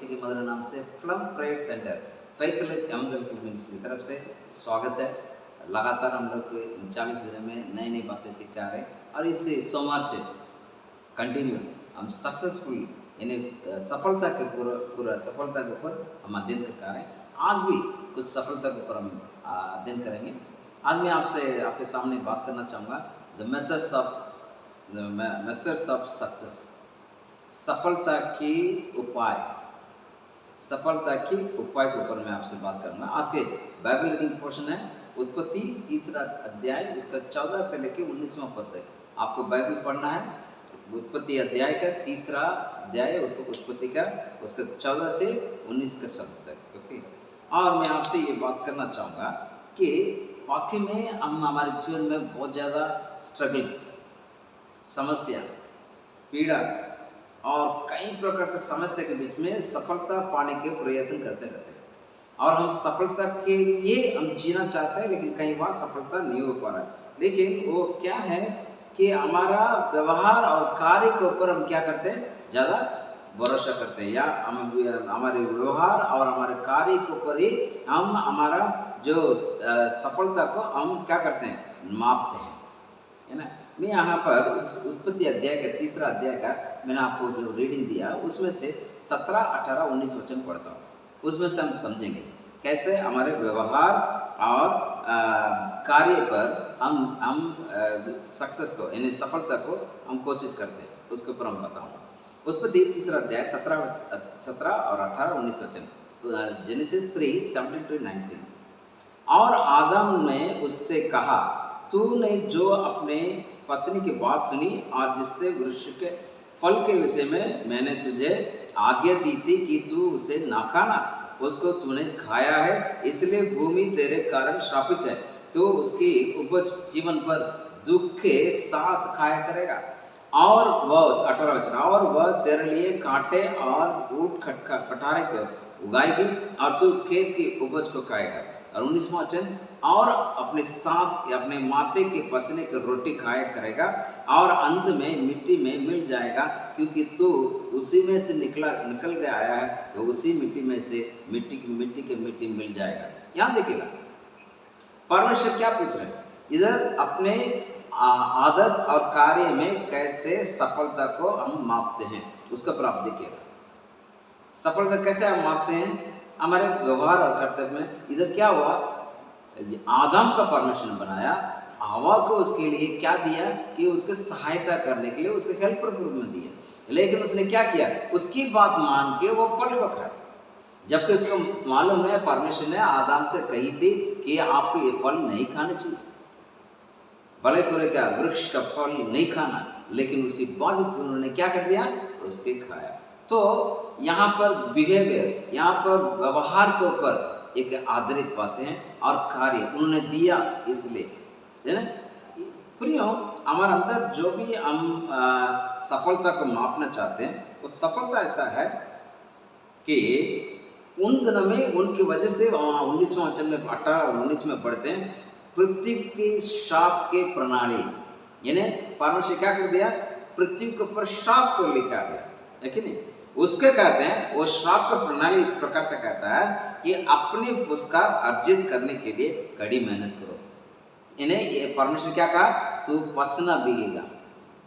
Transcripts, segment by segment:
मसीह के मधुर नाम से फ्लम प्रेयर सेंटर फैथलिक एवंजेलिकल मिनिस्ट्री की तरफ से स्वागत है। लगातार हम लोग 40 दिनों में नई नई बातें सीख रहे हैं और इस सोमवार से कंटिन्यू हम सक्सेसफुल यानी सफलता के पूरा सफलता के ऊपर हम अध्ययन कर रहे हैं। आज भी कुछ सफलता के ऊपर हम अध्ययन करेंगे। आज मैं आपके सामने बात करना चाहूँगा द मेथड्स ऑफ सक्सेस, सफलता के उपाय के ऊपर मैं आपसे बात करूंगा। आज के बाइबल रीडिंग पोर्शन है उत्पत्ति 3 अध्याय उसका 14 से लेकर 19वां पद तक आपको बाइबल पढ़ना है। उत्पत्ति अध्याय का 3 अध्याय उत्पत्ति का उसका 14 से 19 के शब्द तक। ओके, और मैं आपसे ये बात करना चाहूँगा कि वाकई में हम हमारे जीवन में बहुत ज़्यादा स्ट्रगल्स, समस्या, पीड़ा और कई प्रकार की समस्या के बीच में सफलता पाने के प्रयत्न करते रहते हैं और हम सफलता के लिए हम जीना चाहते हैं, लेकिन कई बार सफलता नहीं हो पा रहा है। लेकिन वो क्या है कि हमारा व्यवहार और कार्य के ऊपर हम क्या करते हैं, ज़्यादा भरोसा करते हैं, या हम हमारे व्यवहार और हमारे कार्य के ऊपर ही हम हमारा जो सफलता को हम क्या करते हैं, मापते हैं, है ना। मैं यहाँ पर उत्पत्ति अध्याय का 3 अध्याय का मैंने आपको जो रीडिंग दिया उसमें से 17, 18, 19 वचन पढ़ता हूँ। उसमें से हम समझेंगे कैसे हमारे व्यवहार और कार्य पर हम सक्सेस को यानी सफलता को हम कोशिश करते हैं, उसके ऊपर हम बताऊँगा। उत्पत्ति 3 अध्याय 17 और 18, 19 वचन, जेनेसिस 3:17-19। और आदम ने उससे कहा, तूने जो अपने पत्नी की बात सुनी और जिससे वृक्ष के फल के विषय में मैंने तुझे आज्ञा दी थी कि तू उसे ना खाना, उसको तूने खाया है, इसलिए भूमि तेरे कारण श्रापित है। तो उसकी उपज जीवन पर दुख के साथ खाया करेगा। और वह 18 वचन, और वह तेरे लिए कांटे और ऊंट कटारे को उगाएगी और तू खेत की उपज को खाएगा। और 19वां वचन, और अपने साथ अपने माथे के पसीने की रोटी खाया करेगा और अंत में मिट्टी में मिल जाएगा, क्योंकि तू उसी में से निकल गया आया है, तो उसी मिट्टी में से मिट्टी मिल जाएगा। यहाँ देखिएगा परमेश्वर क्या पूछ रहे हैं, इधर अपने आदत और कार्य में कैसे सफलता को हम मापते हैं, उसका पर आप देखिएगा। सफलता कैसे हम मापते हैं, हमारे व्यवहार और कर्तव्य में। इधर क्या हुआ, आदम का परमेश्वर ने बनाया, हवा को उसके लिए क्या दिया कि उसके सहायता करने के लिए उसके हेल्पर के रूप में दिया, लेकिन उसने क्या किया, उसकी बात मान के वो फल को खाया, जबकि उसको मालूम है परमेश्वर ने आदम से कही थी कि आपको ये फल नहीं खाने चाहिए, भले पूरे क्या वृक्ष का फल नहीं खाना, लेकिन उसकी बावजूद उन्होंने क्या कर दिया, उसके खाया। तो यहाँ पर बिहेवियर, यहाँ पर व्यवहार के ऊपर एक आधारित बातें हैं और कार्य उन्होंने दिया, इसलिए है ना। प्रियो, हमारे अंदर जो भी हम सफलता को मापना चाहते हैं, वो सफलता ऐसा है कि उन दिनों में उनकी वजह से 19वां वचन में 18 और 19 में पढ़ते हैं, पृथ्वी के श्राप के प्रणाली, यानी परमेश्वर क्या कर दिया, पृथ्वी के ऊपर श्राप को लिखा गया है कि नहीं। उसके कहते हैं वो श्राप का प्रणाली इस प्रकार से कहता है कि अपने पुरस्कार अर्जित करने के लिए कड़ी मेहनत करो। इन्हें ये परमेश्वर क्या कहा, तू पसीना भीगेगा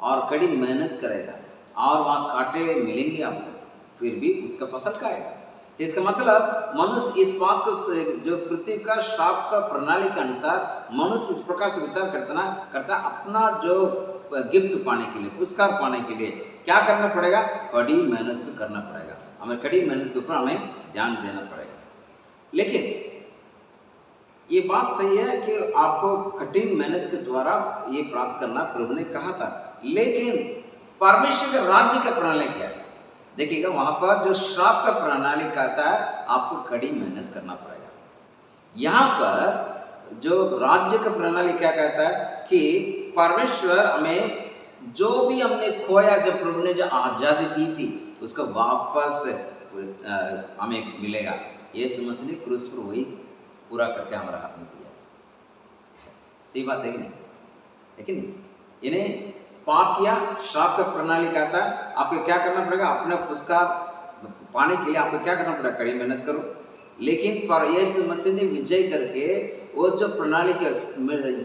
और कड़ी मेहनत करेगा और वहाँ कांटे मिलेंगे आपको, फिर भी उसका फसल खाएगा। तो इसका मतलब मनुष्य इस बात को, जो पृथ्वी का श्राप का प्रणाली के अनुसार मनुष्य इस प्रकार से विचार करता अपना जो गिफ्ट पाने के लिए, पुरस्कार पाने के लिए क्या करना पड़ेगा, कड़ी मेहनत को करना पड़ेगा, हमें कड़ी मेहनत के ऊपर हमें ध्यान देना पड़ेगा। लेकिन ये बात सही है कि आपको कठिन मेहनत के द्वारा ये प्राप्त करना प्रभु ने कहा था, लेकिन परमेश्वर के राज्य का प्रणाली क्या है, देखिएगा वहां पर जो श्राप का प्रणाली कहता है आपको कड़ी मेहनत करना पड़ेगा। यहाँ पर जो राज्य का प्रणाली क्या कहता है कि परमेश्वर हमें जो भी हमने खोया, जब प्रभु ने जो आज़ादी दी थी उसको वापस हमें मिलेगा। ये समझ ने क्रूस पर वही पूरा करके हमारा हाथ में दिया। सही बात है कि नहीं, है कि नहीं। इन्हें पाप किया, श्राप का प्रणाली कहता है आपको क्या करना पड़ेगा, अपना पुरस्कार पाने के लिए आपको क्या करना पड़ेगा, कड़ी मेहनत करो। लेकिन पर यीशु मसीह ने विजय करके वो जो प्रणाली के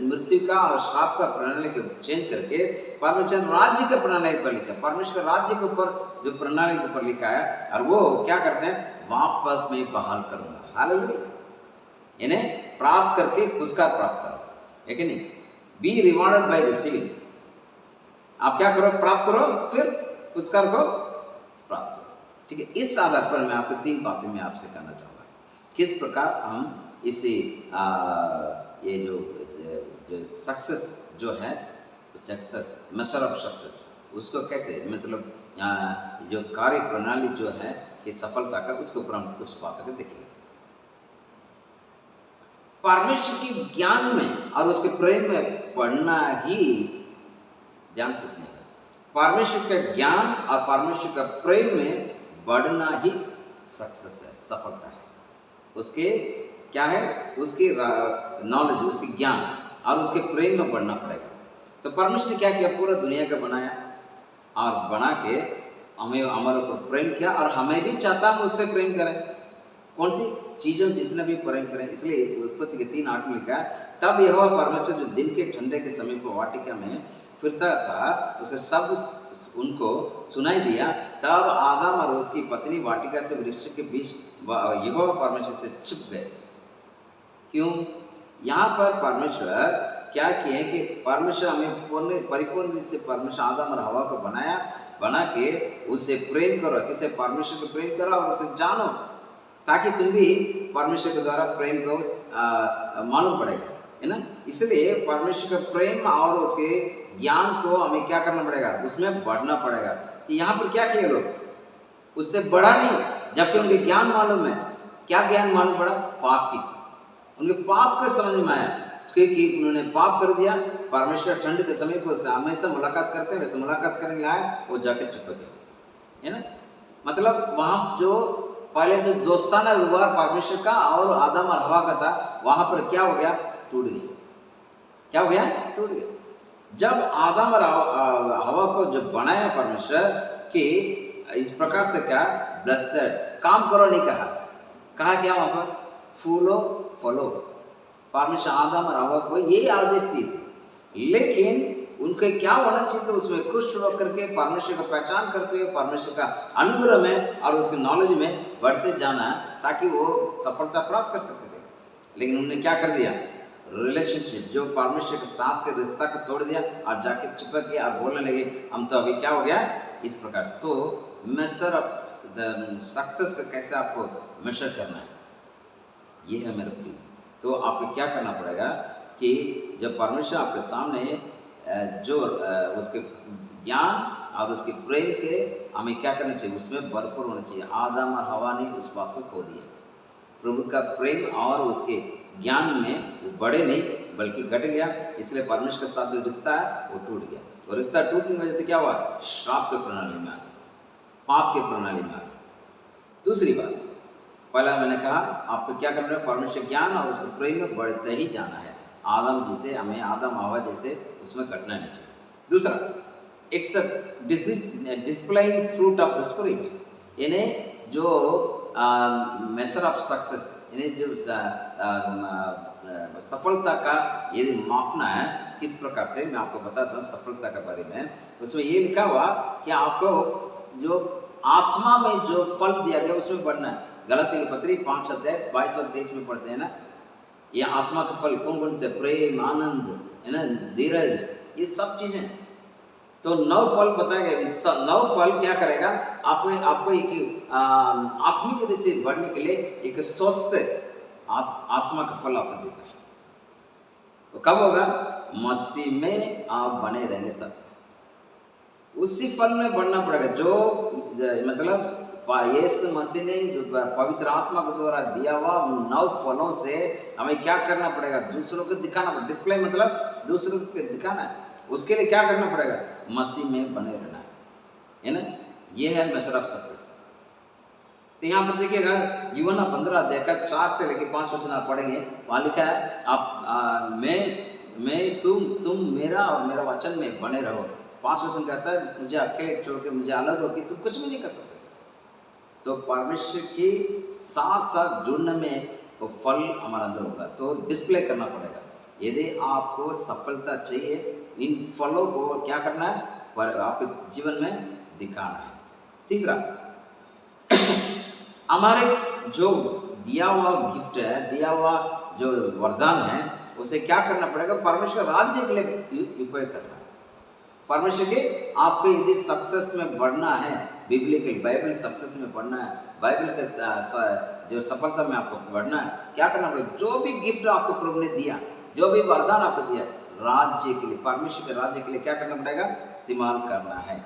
मृत्यु का और श्राप का प्रणाली को चेंज करके परमेश्वर राज्य के प्रणाली पर लिखा, परमेश्वर राज्य के ऊपर जो प्रणाली के ऊपर लिखा है, और वो क्या करते हैं, वापस में बहाल करूंगा। हालेलुया। इन्हें प्राप्त करके पुरस्कार प्राप्त करो, है कि नहीं? Be rewarded by receiving. आप क्या करो, प्राप्त करो, फिर पुरस्कार को प्राप्त करो। ठीक है, इस आधार पर मैं आपको 3 बातें मैं आपसे कहना चाहूँगा, किस प्रकार हम इसे ये जो सक्सेस जो है, सक्सेस मेजर ऑफ सक्सेस, उसको कैसे मतलब जो कार्य प्रणाली जो है कि सफलता का, उसके ऊपर हम उस बातों को देखेंगे। परमेश्वर की ज्ञान में और उसके प्रेम में बढ़ना ही, ध्यान से सुनिएगा, परमेश्वर का ज्ञान और परमेश्वर का प्रेम में बढ़ना ही सक्सेस है, सफलता है। उसके क्या है, उसकी नॉलेज, उसके ज्ञान और उसके प्रेम में बढ़ना पड़ेगा। तो परमेश्वर ने क्या किया, पूरा दुनिया का बनाया और बना के हमें हमारे ऊपर प्रेम किया, और हमें भी चाहता हम उससे प्रेम करें। कौन सी चीज़ों जिसने भी प्रेम करें। इसलिए उत्पत्ति के 3:8 में लिखा है, तब यहोवा परमेश्वर जो दिन के ठंडे के समय पर वाटिका में फिरता था, उसे सब उनको सुनाई दिया। तब आदम और उसकी पत्नी वाटिका से वृक्ष के बीच यहोवा परमेश्वर से छिप गए। क्यों? यहाँ पर परमेश्वर क्या किए कि परमेश्वर हमें परिपूर्ण रूप से परमेश्वर आदम और हवा को बनाया, बना के उसे प्रेम करो। किसे? परमेश्वर को प्रेम करो और उसे जानो, ताकि तुम भी परमेश्वर के द्वारा प्रेम को मालूम पड़ेगा, है ना? इसलिए परमेश्वर का प्रेम और उसके ज्ञान को हमें क्या करना पड़ेगा, उसमें बढ़ना पड़ेगा। तो यहाँ पर क्या किए लोग, उससे बढ़ा नहीं, जबकि उनके ज्ञान मालूम है। क्या ज्ञान मालूम पड़ा? पाप की, उनके पाप का समझ में आया कि उन्होंने पाप कर दिया। परमेश्वर ठंड के समय पर हमेशा मुलाकात करते हैं, वैसे मुलाकात करने आए, वो जाके चिपक गए, है ना? मतलब वहाँ जो पहले जो दोस्ताना व्यवहार परमेश्वर का और आदम और हवा का था, वहाँ पर क्या हो गया, टूट गया। क्या हो गया? टूट गया। जब आदम और हवा को जब बनाया परमेश्वर कि इस प्रकार से क्या, ब्लेस्ड, काम करो नहीं कहा, कहा क्या वहाँ पर, फूलो फलो। परमेश्वर आदम और हवा को यही आदेश दी थी, लेकिन उनके क्या होना चाहिए, तो उसमें खुश होकर के परमेश्वर का पहचान करते हुए परमेश्वर का अनुग्रह में और उसके नॉलेज में बढ़ते जाना, ताकि वो सफलता प्राप्त कर सकते थे। लेकिन उन्होंने क्या कर दिया, रिलेशनशिप जो परमेश्वर के साथ के रिश्ता को तोड़ दिया और जाके चिपक गया और बोलने लगे हम तो अभी क्या हो गया इस प्रकार। तो मेजर ऑफ सक्सेस को कैसे आपको मेजर करना है, ये है मेरे प्रिय। तो आपको क्या करना पड़ेगा कि जब परमेश्वर आपके सामने जो उसके ज्ञान और उसके प्रेम के हमें क्या करना चाहिए, उसमें भरपूर होना चाहिए। आदम और हवा ने उस बात को खो दिया। प्रभु का प्रेम और उसके ज्ञान में वो बढ़े नहीं, बल्कि घट गया। इसलिए परमेश्वर के साथ जो रिश्ता है वो टूट गया, और रिश्ता टूटने की वजह से क्या हुआ, श्राप के प्रणाली में आ गया, पाप के प्रणाली में आ गया। दूसरी बात, पहला मैंने कहा आपको क्या करना है, परमेश्वर ज्ञान और उसके प्रेम में बढ़ते ही जाना है। आदम जैसे हमें, आदम हवा जैसे उसमें घटना नहीं चाहिए। दूसरा, it's displaying fruit of the spirit. इन्हें जो मेजर ऑफ सक्सेस, इन्हें जो सफलता का यदि मापना है किस प्रकार से, मैं आपको बताता हूँ सफलता के बारे में। उसमें ये लिखा हुआ कि आपको जो आत्मा में जो फल दिया गया उसमें बढ़ना है। गलातियों की पत्री 5:22 और 23 में पढ़ते हैं ना, ये आत्मा का फल कौन कौन से, प्रेम, आनंद, है ना, धीरज, ये सब चीजें। तो 9 फल बताया गया। 9 फल क्या करेगा, आपको एक आत्मिक रूप से बढ़ने के लिए एक स्वस्थ आत्मा का फल आपको देता है। तो कब होगा, मसीह में आप बने रहेंगे तब उसी फल में बढ़ना पड़ेगा। जो मतलब यीशु मसीह ने जो पवित्र आत्मा के द्वारा दिया हुआ 9 फलों से हमें क्या करना पड़ेगा, दूसरों को दिखाना पड़ेगा। डिस्प्ले मतलब दूसरों को दिखाना है, उसके लिए क्या करना पड़ेगा, मसीह में बने रहना है ना। ये है मेजर ऑफ सक्सेस। तो यहाँ पर देखिएगा यूहन्ना 15 अध्याय का 4 से लेकर 5 वचन आप पढ़ेंगे, वहाँ लिखा है आप मैं तुम मेरा और मेरा वचन में बने रहो। 5 वचन कहता है मुझे अकेले छोड़ के, मुझे अलग हो के तुम कुछ भी नहीं कर सकते। तो परमेश्वर के साथ साथ जुड़ने में वो फल हमारे अंदर होगा, तो डिस्प्ले करना पड़ेगा। यदि आपको सफलता चाहिए, इन फलों को क्या करना है, पर आपके जीवन में दिखाना है। तीसरा, हमारे जो दिया हुआ गिफ्ट है, दिया हुआ जो वरदान है, उसे क्या करना पड़ेगा, परमेश्वर राज्य के लिए उपयोग करना है। परमेश्वर के आपके यदि सक्सेस में बढ़ना है, बिब्लिकल बाइबल सक्सेस में बढ़ना है, बाइबल के जो सफलता में आपको बढ़ना है, क्या करना पड़ेगा, जो भी गिफ्ट आपको प्रभु ने दिया, जो भी वरदान आपको दिया, राज्य के लिए, परमेश्वर के राज्य के लिए क्या करना पड़ेगा, इस्तेमाल करना है।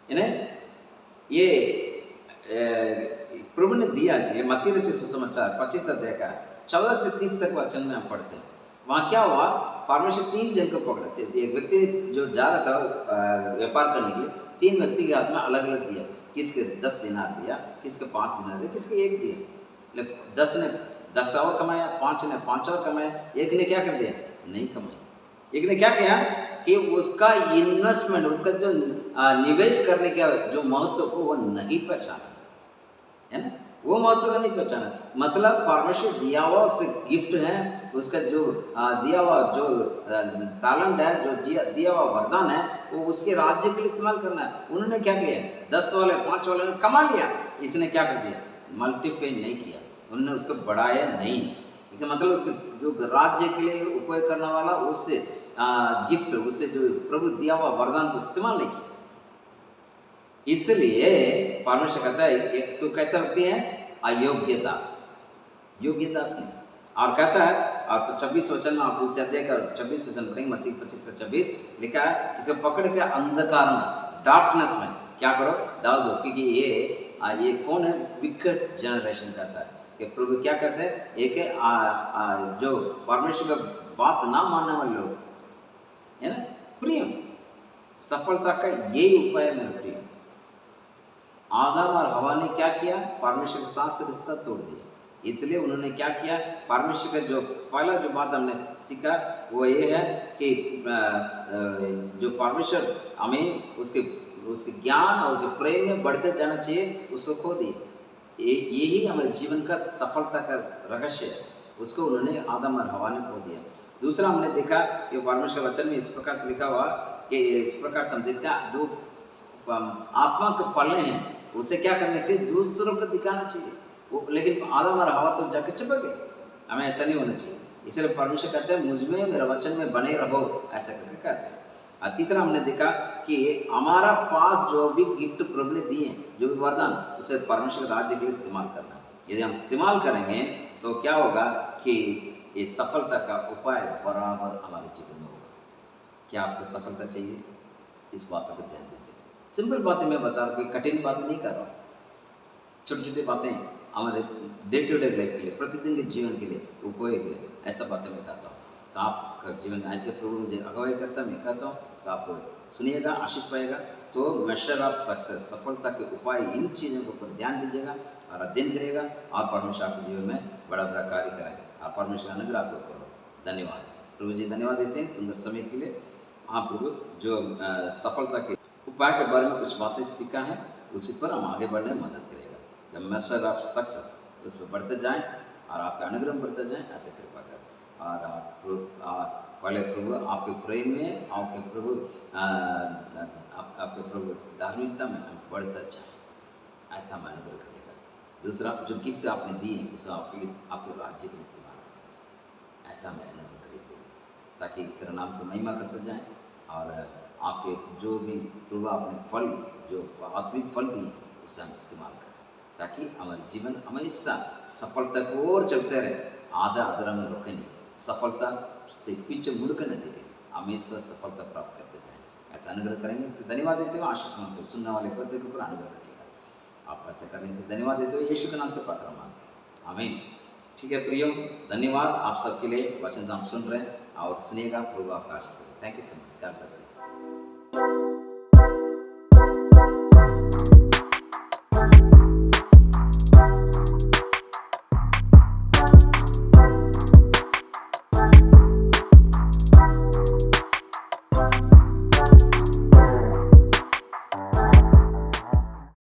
इन्हें ये प्रभु ने दिया। इसलिए मत्ती रचित सुसमाचार 25 अध्याय का 14 से 30 तक वचन में हम पढ़ते हैं। वहाँ क्या हुआ, परमेश्वर 3 जन को पकड़े थे। एक व्यक्ति जो जा रहा था व्यापार करने के लिए, 3 व्यक्ति के हाथ में अलग अलग दिया। किसके 10 दिनार दिया, किसके 5 दिनार दिया, किसके 1 दिया। लेकिन 10 ने 10 और कमाया, 5 ने 5 और कमाया, एक ने क्या कर दिया, नहीं कमाया। एक ने क्या किया कि उसका इन्वेस्टमेंट, उसका जो निवेश करने का जो महत्व को वो नहीं पहचाना, है ना, वो महत्व का नहीं पहचाना। मतलब परमेश्वर दिया हुआ उससे गिफ्ट है, उसका जो दिया हुआ जो टैलेंट है, जो दिया हुआ वरदान है, वो उसके राज्य के लिए इस्तेमाल करना है। उन्होंने क्या किया, 10 वाले 5 वाले ने कमा लिया, इसने क्या कर दिया, मल्टीफाई नहीं किया, उन्होंने उसको बढ़ाया नहीं। इसका मतलब उसके जो राज्य के लिए उपयोग करने वाला उससे गिफ्ट, उससे जो प्रभु दिया हुआ वरदान को इस्तेमाल नहीं किया। इसलिए परमेश्वर कहता है तो कैसा व्यक्ति है, अयोग्य दास, योग्य दास नहीं। और कहता है, और 26 वचन में आप उसे अध्याय का 26 वचन पढ़ेंगे, मत्ती 25 का 26 लिखा है, इसे पकड़ के अंधकार में, डार्कनेस में क्या करो, डाल दो, क्योंकि ये कौन है, विकेट जनरेशन कहता है कि प्रभु क्या कहते हैं, एक है जो परमेश्वर का बात ना मानने वाले लोग, है ना। प्रियम, सफलता का यही उपाय है मेरे प्रिय। आदम और हवा ने क्या किया, परमेश्वर के साथ रिश्ता तोड़ दिया। इसलिए उन्होंने क्या किया, परमेश्वर का जो पहला जो बात हमने सीखा वो ये है कि जो परमेश्वर हमें उसके ज्ञान और उसके प्रेम में बढ़ते जाना चाहिए, उसको खो दिए। यही हमारे जीवन का सफलता का रहस्य है, उसको उन्होंने आदम और हवा ने खो दिया। दूसरा हमने देखा कि परमेश्वर के वचन में इस प्रकार से लिखा हुआ कि इस प्रकार से हम देखते हैं, जो आत्मा के फल हैं उसे क्या करने से दूसरों को दिखाना चाहिए। वो लेकिन आदम और हवा तो जाके चिपक गए, हमें ऐसा नहीं होना चाहिए। इसलिए परमेश्वर कहते हैं, मुझ में, मेरे वचन में बने रहो, ऐसा करके कहते हैं। और तीसरा हमने देखा कि हमारा पास जो भी गिफ्ट प्रभु ने दिए, जो भी वरदान, उसे परमेश्वर राज्य के लिए इस्तेमाल करना है। यदि हम इस्तेमाल करेंगे तो क्या होगा कि ये सफलता का उपाय बराबर हमारे जीवन में होगा। क्या आपको सफलता चाहिए, इस बातों को ध्यान दीजिए। सिंपल बातें मैं बता रहा हूँ, कोई कठिन बातें नहीं कर रहा हूँ। छोटी छोटी बातें हमारे डे टू डे लाइफ के लिए, प्रतिदिन के जीवन के लिए उपयोग है, ऐसा बातें मैं कहता हूँ। तो आपका जीवन ऐसे प्रभु मुझे अगुवाई करता, मैं कहता हूँ, उसका आप सुनिएगा, आशीष पाएगा। तो मेजर ऑफ सक्सेस, सफलता के उपाय, इन चीज़ों के ऊपर ध्यान दीजिएगा और अध्ययन करिएगा, और परमेश्वर आपके जीवन में बड़ा बड़ा कार्य करेंगे। आप परमेश्वर अनुग्रह आपके ऊपर हो। धन्यवाद प्रभु जी, धन्यवाद देते हैं सुंदर समय के लिए। हाँ प्रभु, जो सफलता के उपाय के बारे में कुछ बातें सीखा है, उसी पर हम आगे बढ़ने में मदद करेगा। द मेजर ऑफ सक्सेस, उस पर बढ़ते जाएं और आपका अनुग्रह बढ़ते जाएं, ऐसे कृपा करें। और पहले प्रभु आपके प्रेम में, आपके प्रभु धार्मिकता में हम बढ़ते जाएं, ऐसा हम अनुग्रह करेगा। दूसरा, जो गिफ्ट आपने दिए उसे आपके लिए, आपके राज्य के लिए इस्तेमाल करें, ऐसा मैं अनुग्रह करें प्रभु, ताकि तेरा नाम को महिमा करते जाएं। और आपके जो भी प्रभु आपने फल, जो आत्मिक फल दिए, उसे हम इस्तेमाल करें, ताकि हमारे जीवन हमेशा सफलता को और चलते रहे, आधा अधूरा में रोके नहीं, सफलता से पीछे मुड़ कर न देखें, हमेशा सफलता प्राप्त करते जाएं। ऐसा अनुग्रह करेंगे, इससे धन्यवाद देते हुए आशीष मांगते हुए सुनने वाले प्रत्येक ऊपर अनुग्रह करेगा। आप ऐसा करने से धन्यवाद देते हुए यीशु के नाम से प्रार्थना मांगते हैं, आमीन। ठीक है प्रियो, धन्यवाद आप सबके लिए। वचन हम सुन रहे हैं और सुनिएगा, प्रभु आपका आशीष करें। Thank you so much, God bless you.